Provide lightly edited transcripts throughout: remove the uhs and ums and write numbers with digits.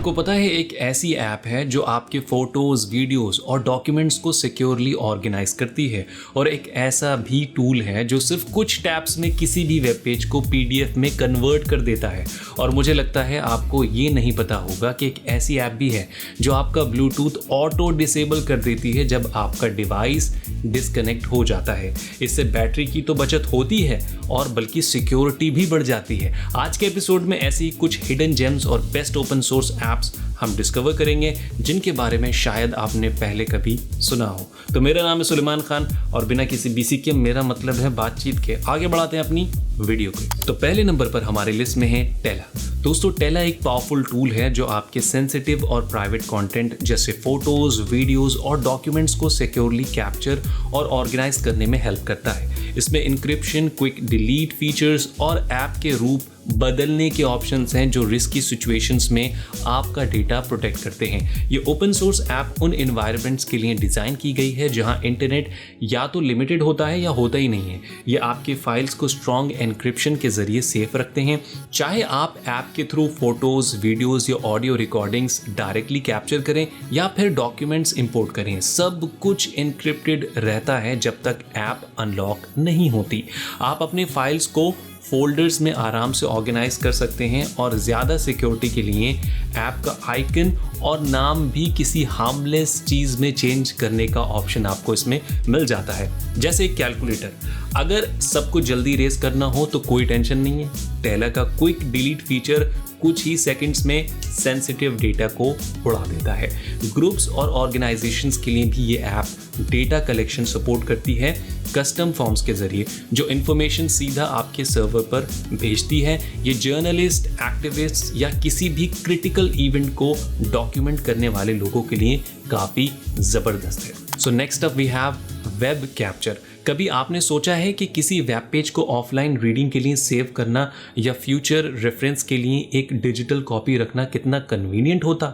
आपको पता है एक ऐसी ऐप है जो आपके फोटोज़, वीडियोस और डॉक्यूमेंट्स को सिक्योरली ऑर्गेनाइज करती है, और एक ऐसा भी टूल है जो सिर्फ कुछ टैप्स में किसी भी वेब पेज को पीडीएफ में कन्वर्ट कर देता है। और मुझे लगता है आपको ये नहीं पता होगा कि एक ऐसी ऐप भी है जो आपका ब्लूटूथ ऑटो डिसेबल कर देती है जब आपका डिवाइस डिस्कनेक्ट हो जाता है। इससे बैटरी की तो बचत होती है और बल्कि सिक्योरिटी भी बढ़ जाती है। आज के एपिसोड में ऐसी कुछ हिडन जेम्स और बेस्ट ओपन सोर्स ऐप्स हम डिस्कवर करेंगे जिनके बारे में शायद आपने पहले कभी सुना हो। तो मेरा नाम है सुलेमान खान और बिना किसी बीसी के मेरा मतलब है बातचीत के। आगे बढ़ाते हैं अपनी वीडियो को। तो पहले नंबर पर हमारी लिस्ट में है टेला। दोस्तों, टेला एक पावरफुल टूल है जो आपके सेंसिटिव और प्राइवेट कंटेंट जैसे फोटोज, वीडियोस और डॉक्यूमेंट्स को सिक्योरली कैप्चर और ऑर्गेनाइज करने में हेल्प करता है। इसमें इंक्रिप्शन, क्विक डिलीट फीचर्स और ऐप के रूप बदलने के ऑप्शंस हैं जो रिस्की सिचुएशंस में आपका डेटा प्रोटेक्ट करते हैं। ये ओपन सोर्स ऐप उन एनवायरनमेंट्स के लिए डिज़ाइन की गई है जहां इंटरनेट या तो लिमिटेड होता है या होता ही नहीं है। ये आपके फाइल्स को स्ट्रॉन्ग एन्क्रिप्शन के जरिए सेफ रखते हैं। चाहे आप ऐप के थ्रू फोटोज़, वीडियोज़ या ऑडियो रिकॉर्डिंग्स डायरेक्टली कैप्चर करें या फिर डॉक्यूमेंट्स इंपोर्ट करें, सब कुछ एन्क्रिप्टेड रहता है जब तक ऐप अनलॉक नहीं होती। आप अपने फाइल्स को फोल्डर्स में आराम से ऑर्गेनाइज कर सकते हैं और ज़्यादा सिक्योरिटी के लिए ऐप का आइकन और नाम भी किसी हार्मलेस चीज़ में चेंज करने का ऑप्शन आपको इसमें मिल जाता है। जैसे एक कैलकुलेटर, अगर सब कुछ जल्दी रेस करना हो तो कोई टेंशन नहीं है। टेला का क्विक डिलीट फीचर कुछ ही सेकंड्स में सेंसिटिव डेटा को उड़ा देता है। ग्रुप्स और ऑर्गेनाइजेशंस के लिए भी ये ऐप डेटा कलेक्शन सपोर्ट करती है कस्टम फॉर्म्स के जरिए, जो इन्फॉर्मेशन सीधा आपके सर्वर पर भेजती है। ये जर्नलिस्ट, एक्टिविस्ट या किसी भी क्रिटिकल इवेंट को डॉक्यूमेंट करने वाले लोगों के लिए काफ़ी ज़बरदस्त है। So next up we have web capture. कभी आपने सोचा है कि किसी वेब पेज को ऑफलाइन रीडिंग के लिए सेव करना या फ्यूचर रेफरेंस के लिए एक डिजिटल कॉपी रखना कितना कन्वीनियंट होता?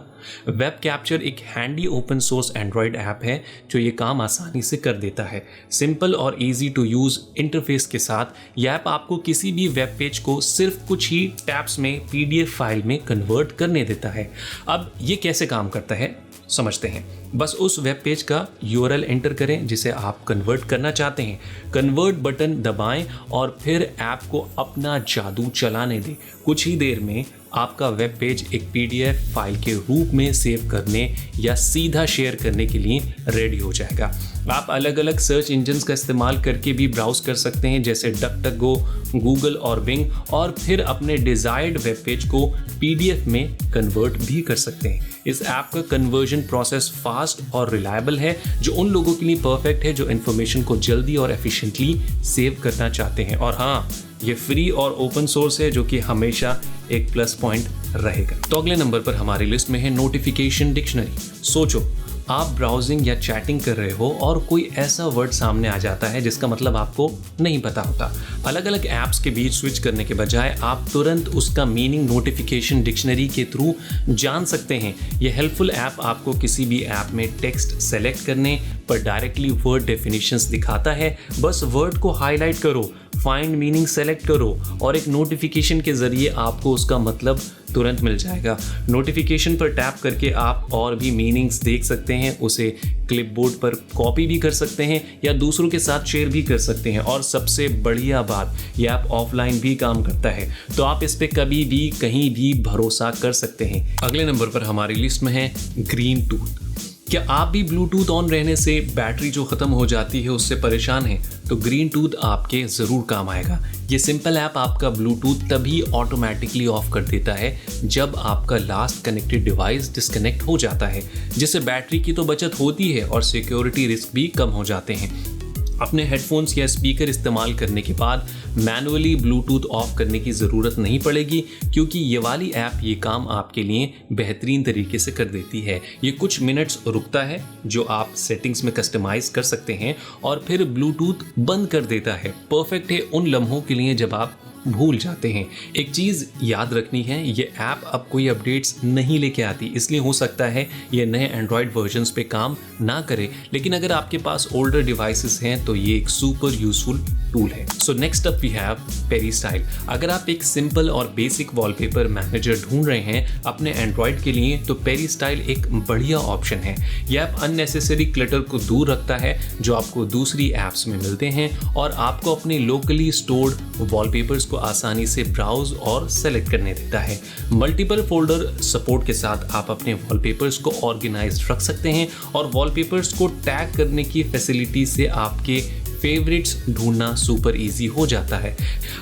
वेब कैप्चर एक handy open source Android app है जो ये काम आसानी से कर देता है। सिंपल और इजी टू यूज़ इंटरफेस के साथ यह ऐप आपको किसी भी वेब पेज को सिर्फ कुछ ही टैप्स में पीडीएफ फाइल में कन्वर्ट करने देता है। अब ये कैसे काम करता है समझते हैं। बस उस वेब पेज का यूआरएल एंटर करें जिसे आप कन्वर्ट करना चाहते हैं। कन्वर्ट बटन दबाएं और फिर ऐप को अपना जादू चलाने दें। कुछ ही देर में आपका वेब पेज एक पीडीएफ फाइल के रूप में सेव करने या सीधा शेयर करने के लिए रेडी हो जाएगा। आप अलग अलग सर्च इंजन्स का इस्तेमाल करके भी ब्राउज कर सकते हैं जैसे डकडकगो, गूगल और बिंग, और फिर अपने डिजायर्ड वेब पेज को पीडीएफ में कन्वर्ट भी कर सकते हैं। इस ऐप का कन्वर्जन प्रोसेस फास्ट और रिलायबल है, जो उन लोगों के लिए परफेक्ट है जो इन्फॉर्मेशन को जल्दी और एफिशिएंटली सेव करना चाहते हैं। और हाँ, ये फ्री और ओपन सोर्स है जो कि हमेशा एक प्लस पॉइंट रहेगा। तो अगले नंबर पर हमारी लिस्ट में है नोटिफिकेशन डिक्शनरी। सोचो, आप ब्राउजिंग या चैटिंग कर रहे हो और कोई ऐसा वर्ड सामने आ जाता है जिसका मतलब आपको नहीं पता होता। अलग अलग ऐप्स के बीच स्विच करने के बजाय आप तुरंत उसका मीनिंग नोटिफिकेशन डिक्शनरी के थ्रू जान सकते हैं। यह हेल्पफुल ऐप आपको किसी भी ऐप में टेक्स्ट सेलेक्ट करने पर डायरेक्टली वर्ड डेफिनेशंस दिखाता है। बस वर्ड को हाईलाइट करो, फाइंड मीनिंग सेलेक्ट करो और एक नोटिफिकेशन के जरिए आपको उसका मतलब तुरंत मिल जाएगा। नोटिफिकेशन पर टैप करके आप और भी मीनिंग्स देख सकते हैं, उसे क्लिपबोर्ड पर कॉपी भी कर सकते हैं या दूसरों के साथ शेयर भी कर सकते हैं। और सबसे बढ़िया बात, यह ऐप ऑफलाइन भी काम करता है, तो आप इस पे कभी भी कहीं भी भरोसा कर सकते हैं। अगले नंबर पर हमारी लिस्ट में है ग्रीन टूथ। क्या आप भी ब्लूटूथ ऑन रहने से बैटरी जो ख़त्म हो जाती है उससे परेशान हैं? तो ग्रीन टूथ आपके ज़रूर काम आएगा। ये सिंपल ऐप आपका ब्लूटूथ तभी ऑटोमेटिकली ऑफ कर देता है जब आपका लास्ट कनेक्टेड डिवाइस डिस्कनेक्ट हो जाता है, जिससे बैटरी की तो बचत होती है और सिक्योरिटी रिस्क भी कम हो जाते हैं। अपने हेडफोन्स या स्पीकर इस्तेमाल करने के बाद मैनुअली ब्लूटूथ ऑफ करने की ज़रूरत नहीं पड़ेगी, क्योंकि ये वाली ऐप ये काम आपके लिए बेहतरीन तरीके से कर देती है। ये कुछ मिनट्स रुकता है जो आप सेटिंग्स में कस्टमाइज़ कर सकते हैं और फिर ब्लूटूथ बंद कर देता है। परफेक्ट है उन लम्हों के लिए जब आप भूल जाते हैं। एक चीज़ याद रखनी है, ये ऐप अब कोई अपडेट्स नहीं लेके आती, इसलिए हो सकता है ये नए एंड्रॉयड वर्जन्स पे काम ना करे। लेकिन अगर आपके पास ओल्डर डिवाइसेस हैं तो ये एक सुपर यूजफुल टूल है। So next up we have peristyle. अगर आप एक सिंपल और बेसिक वॉलपेपर मैनेजर ढूंढ रहे हैं अपने एंड्रॉयड के लिए तो पेरीस्टाइल एक बढ़िया ऑप्शन है। यह ऐप अननेसेसरी क्लटर को दूर रखता है जो आपको दूसरी ऐप्स में मिलते हैं और आपको अपने लोकली स्टोर्ड वॉलपेपर्स को आसानी से ब्राउज और सेलेक्ट करने देता है। मल्टीपल फोल्डर सपोर्ट के साथ आप अपने वॉलपेपर्स को ऑर्गेनाइज रख सकते हैं और वॉलपेपर्स को टैग करने की फैसिलिटी से आपके फेवरेट्स ढूंढना सुपर इजी हो जाता है।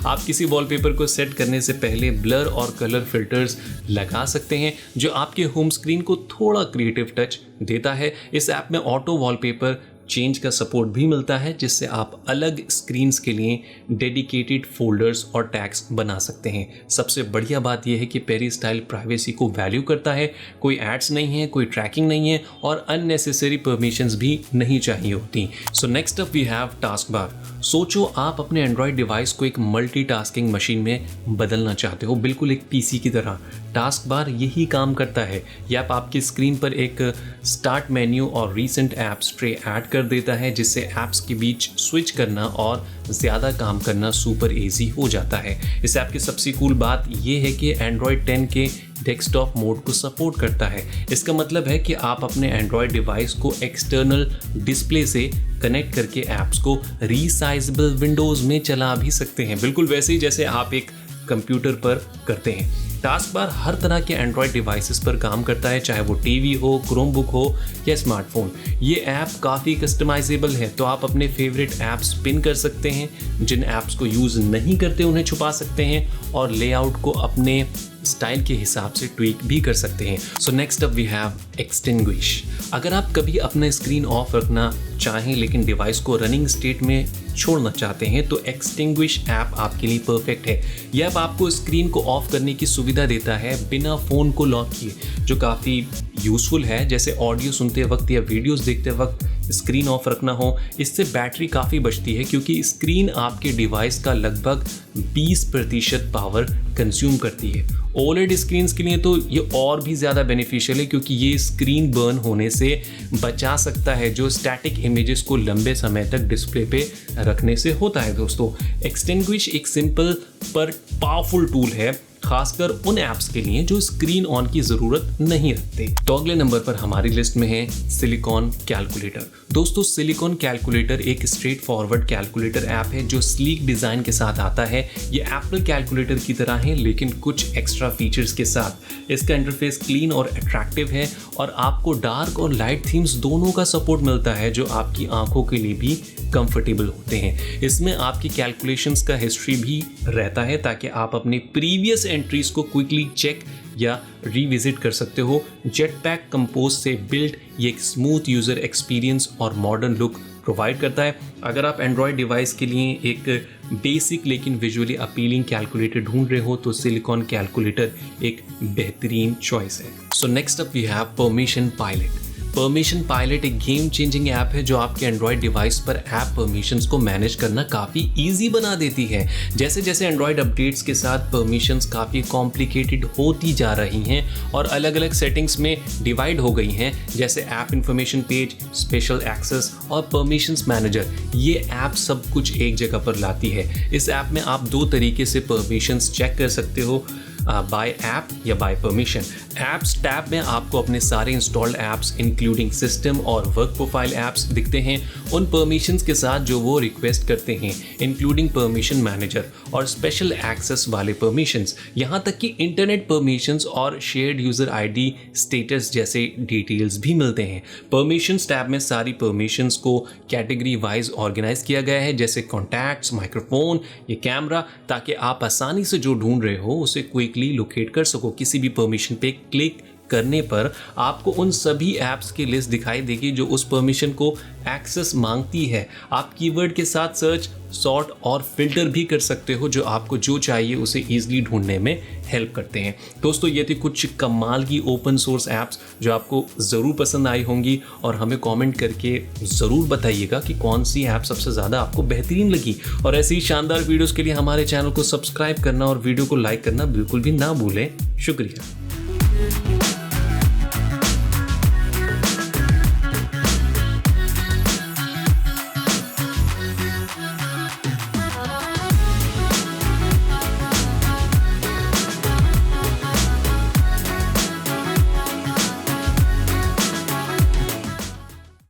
आप किसी वॉलपेपर को सेट करने से पहले ब्लर और कलर फिल्टर्स लगा सकते हैं जो आपके होम स्क्रीन को थोड़ा क्रिएटिव टच देता है। इस ऐप में ऑटो वॉलपेपर चेंज का सपोर्ट भी मिलता है जिससे आप अलग स्क्रीन्स के लिए डेडिकेटेड फोल्डर्स और टैग्स बना सकते हैं। सबसे बढ़िया बात यह है कि पेरीस्टाइल प्राइवेसी को वैल्यू करता है। कोई एड्स नहीं है, कोई ट्रैकिंग नहीं है और अननेसेसरी परमिशंस भी नहीं चाहिए होती। So next up we have taskbar. सोचो आप अपने एंड्रॉयड डिवाइस को एक मल्टीटास्किंग मशीन में बदलना चाहते हो, बिल्कुल एक पीसी की तरह। टास्क बार यही काम करता है। यह ऐप आपकी स्क्रीन पर एक स्टार्ट मेन्यू और रीसेंट ऐप्स ट्रे ऐड कर देता है जिससे ऐप्स के बीच स्विच करना और ज़्यादा काम करना सुपर इजी हो जाता है। इस ऐप की सबसे कूल बात यह है कि एंड्रॉयड 10 के डेस्कटॉप मोड को सपोर्ट करता है। इसका मतलब है कि आप अपने एंड्रॉयड डिवाइस को एक्सटर्नल डिस्प्ले से कनेक्ट करके ऐप्स को रीसाइजेबल विंडोज़ में चला भी सकते हैं, बिल्कुल वैसे ही जैसे आप एक कंप्यूटर पर करते हैं। टास्क बार हर तरह के एंड्रॉयड डिवाइसेस पर काम करता है, चाहे वो टीवी हो, क्रोमबुक हो या स्मार्टफोन। ये ऐप काफ़ी कस्टमाइजेबल है तो आप अपने फेवरेट ऐप्स पिन कर सकते हैं। जिन ऐप्स को यूज़ नहीं करते उन्हें छुपा सकते हैं और लेआउट को अपने स्टाइल के हिसाब से ट्वीक भी कर सकते हैं। So next up we have extinguish. अगर आप कभी अपना स्क्रीन ऑफ रखना चाहें लेकिन डिवाइस को रनिंग स्टेट में छोड़ना चाहते हैं तो एक्सटिंग्विश ऐप आपके लिए परफेक्ट है। यह ऐप आपको स्क्रीन को ऑफ करने की सुविधा देता है बिना फ़ोन को लॉक किए, जो काफ़ी यूज़फुल है। जैसे ऑडियो सुनते वक्त या वीडियोस देखते वक्त स्क्रीन ऑफ रखना हो, इससे बैटरी काफ़ी बचती है क्योंकि स्क्रीन आपके डिवाइस का लगभग 20% पावर कंज्यूम करती है। ओलेड स्क्रीन्स के लिए तो ये और भी ज़्यादा बेनिफिशियल है क्योंकि ये स्क्रीन बर्न होने से बचा सकता है जो स्टैटिक इमेजेस को लंबे समय तक डिस्प्ले पे रखने से होता है। दोस्तों, एक्सटिंग्विश एक सिंपल पर पावरफुल टूल है, खासकर उन ऐप्स के लिए जो स्क्रीन ऑन की ज़रूरत नहीं रखते। तो अगले नंबर पर हमारी लिस्ट में है सिलिकॉन कैलकुलेटर। दोस्तों, सिलिकॉन कैलकुलेटर एक स्ट्रेट फॉरवर्ड कैलकुलेटर ऐप है जो स्लीक डिज़ाइन के साथ आता है। ये एप्पल कैलकुलेटर की तरह है लेकिन कुछ एक्स्ट्रा फीचर्स के साथ। इसका इंटरफेस क्लीन और अट्रैक्टिव है और आपको डार्क और लाइट थीम्स दोनों का सपोर्ट मिलता है जो आपकी आंखों के लिए भी कंफर्टेबल होते हैं। इसमें आपकी कैलकुलेशंस का हिस्ट्री भी रहता है ताकि आप अपने प्रीवियस एंट्रीज को क्विकली चेक या रिविजिट कर सकते हो। जेटपैक कंपोज से बिल्ड ये एक स्मूथ यूज़र एक्सपीरियंस और मॉडर्न लुक प्रोवाइड करता है। अगर आप एंड्रॉयड डिवाइस के लिए एक बेसिक लेकिन विजुअली अपीलिंग कैलकुलेटर ढूंढ रहे हो तो सिलिकॉन कैलकुलेटर एक बेहतरीन चॉइस है। So next up we have permission pilot. Permission pilot एक गेम चेंजिंग ऐप है जो आपके एंड्रॉयड डिवाइस पर ऐप परमिशंस को मैनेज करना काफ़ी इजी बना देती है। जैसे जैसे एंड्रॉयड अपडेट्स के साथ परमिशंस काफ़ी कॉम्प्लिकेटेड होती जा रही हैं और अलग अलग सेटिंग्स में डिवाइड हो गई हैं, जैसे app information page, special access और परमिशंस मैनेजर। ये ऐप सब कुछ एक जगह पर लाती है। इस ऐप में आप दो तरीके से परमिशंस चेक कर सकते हो, बाय ऐप या बाय परमिशन। ऐप्स टैब में आपको अपने सारे इंस्टॉल्ड ऐप्स इंक्लूडिंग सिस्टम और वर्क प्रोफाइल ऐप्स दिखते हैं उन परमिशंस के साथ जो वो रिक्वेस्ट करते हैं, इंक्लूडिंग परमिशन मैनेजर और स्पेशल एक्सेस वाले परमिशंस, यहाँ तक कि इंटरनेट परमिशंस और शेयर्ड यूज़र आईडी स्टेटस जैसे डिटेल्स भी मिलते हैं। परमिशंस टैब में सारी परमिशंस को कैटेगरी वाइज ऑर्गेनाइज किया गया है, जैसे कॉन्टैक्ट्स, माइक्रोफोन या कैमरा, ताकि आप आसानी से जो ढूंढ रहे हो उसे क्विकली लोकेट कर सको। किसी भी परमिशन पे क्लिक करने पर आपको उन सभी ऐप्स की लिस्ट दिखाई देगी जो उस परमिशन को एक्सेस मांगती है। आप कीवर्ड के साथ सर्च, सॉर्ट और फिल्टर भी कर सकते हो जो आपको जो चाहिए उसे ईजिली ढूंढने में हेल्प करते हैं। दोस्तों, ये थी कुछ कमाल की ओपन सोर्स ऐप्स जो आपको ज़रूर पसंद आई होंगी और हमें कमेंट करके ज़रूर बताइएगा कि कौन सी ऐप सबसे ज़्यादा आपको बेहतरीन लगी। और ऐसी ही शानदार वीडियोज़ के लिए हमारे चैनल को सब्सक्राइब करना और वीडियो को लाइक करना बिल्कुल भी ना भूलें। शुक्रिया।